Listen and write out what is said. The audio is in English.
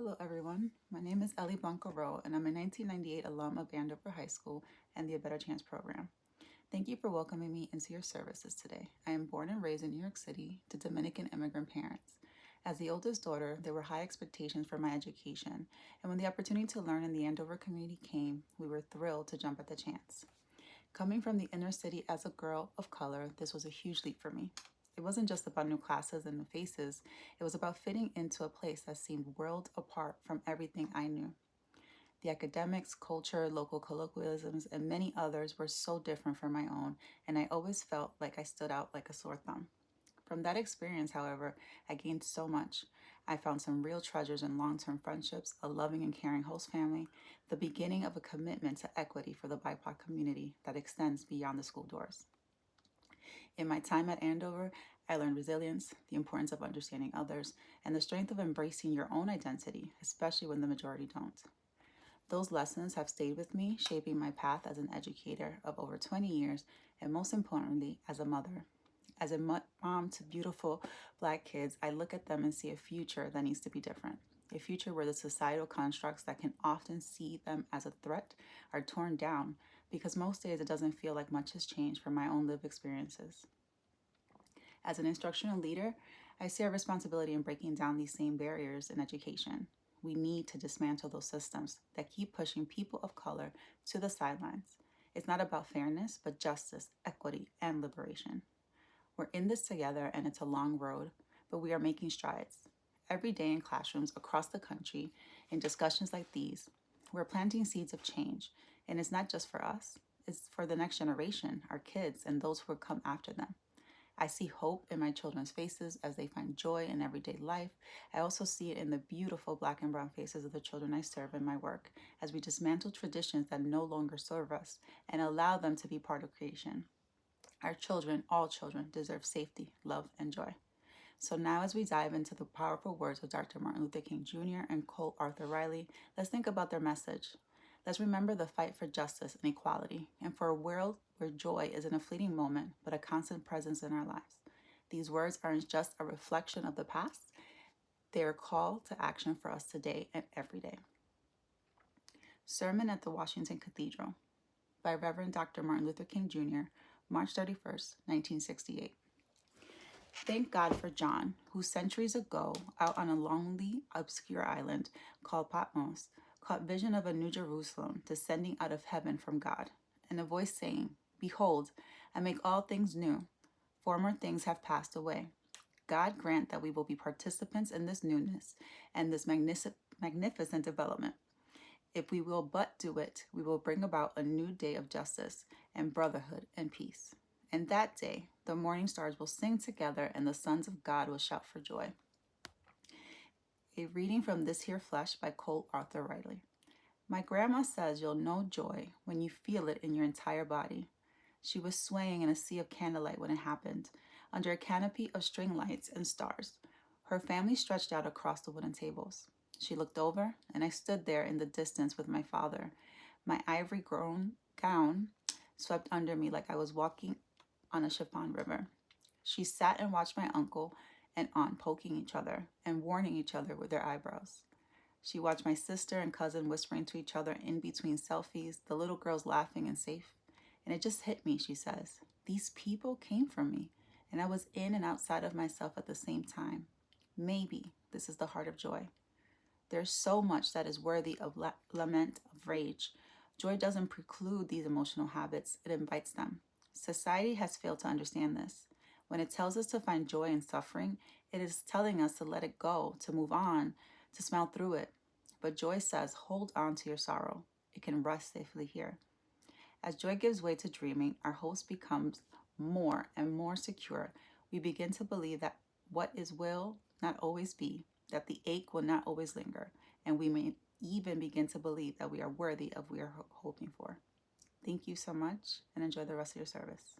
Hello everyone, my name is Elly and I'm a 1998 alum of Andover High School and the A Better Chance program. Thank you for welcoming me into your services today. I am born and raised in New York City to Dominican immigrant parents. As the oldest daughter, there were high expectations for my education, and when the opportunity to learn in the Andover community came, we were thrilled to jump at the chance. Coming from the inner city as a girl of color, this was a huge leap for me. It wasn't just about new classes and new faces, it was about fitting into a place that seemed worlds apart from everything I knew. The academics, culture, local colloquialisms, and many others were so different from my own, and I always felt like I stood out like a sore thumb. From that experience, however, I gained so much. I found some real treasures in long term friendships, a loving and caring host family, the beginning of a commitment to equity for the BIPOC community that extends beyond the school doors. In my time at Andover, I learned resilience, the importance of understanding others, and the strength of embracing your own identity, especially when the majority don't. Those lessons have stayed with me, shaping my path as an educator of over 20 years, and most importantly, as a mother. As a mom to beautiful Black kids, I look at them and see a future that needs to be different. A future where the societal constructs that can often see them as a threat are torn down, because most days it doesn't feel like much has changed from my own lived experiences. As an instructional leader, I see our responsibility in breaking down these same barriers in education. We need to dismantle those systems that keep pushing people of color to the sidelines. It's not about fairness, but justice, equity, and liberation. We're in this together and it's a long road, but we are making strides. Every day in classrooms across the country, in discussions like these, we're planting seeds of change. And it's not just for us, it's for the next generation, our kids, and those who will come after them. I see hope in my children's faces as they find joy in everyday life. I also see it in the beautiful Black and brown faces of the children I serve in my work as we dismantle traditions that no longer serve us and allow them to be part of creation. Our children, all children, deserve safety, love, and joy. So now as we dive into the powerful words of Dr. Martin Luther King Jr. and Cole Arthur Riley, let's think about their message. Let's remember the fight for justice and equality, and for a world where joy isn't a fleeting moment, but a constant presence in our lives. These words aren't just a reflection of the past, they are a call to action for us today and every day. Sermon at the Washington Cathedral by Reverend Dr. Martin Luther King Jr., March 31st, 1968. Thank God for John, who centuries ago, out on a lonely, obscure island called Patmos, caught vision of a new Jerusalem descending out of heaven from God, and a voice saying, "Behold, I make all things new. Former things have passed away." God grant that we will be participants in this newness and this magnificent development. If we will but do it, we will bring about a new day of justice and brotherhood and peace. And that day, the morning stars will sing together and the sons of God will shout for joy. A reading from This Here Flesh by Cole Arthur Riley. My grandma says you'll know joy when you feel it in your entire body. She was swaying in a sea of candlelight when it happened, under a canopy of string lights and stars. Her family stretched out across the wooden tables. She looked over, and I stood there in the distance with my father. My ivory gown swept under me like I was walking on a chiffon river. She sat and watched my uncle and aunt poking each other and warning each other with their eyebrows. She watched my sister and cousin whispering to each other in between selfies, the little girls laughing and safe. And it just hit me, she says. These people came from me, and I was in and outside of myself at the same time. Maybe this is the heart of joy. There's so much that is worthy of lament, of rage. Joy doesn't preclude these emotional habits, it invites them. Society has failed to understand this. When it tells us to find joy in suffering, it is telling us to let it go, to move on, to smile through it. But joy says, hold on to your sorrow. It can rest safely here. As joy gives way to dreaming, our host becomes more and more secure. We begin to believe that what is will not always be, that the ache will not always linger, and we may even begin to believe that we are worthy of what we are hoping for. Thank you so much, and enjoy the rest of your service.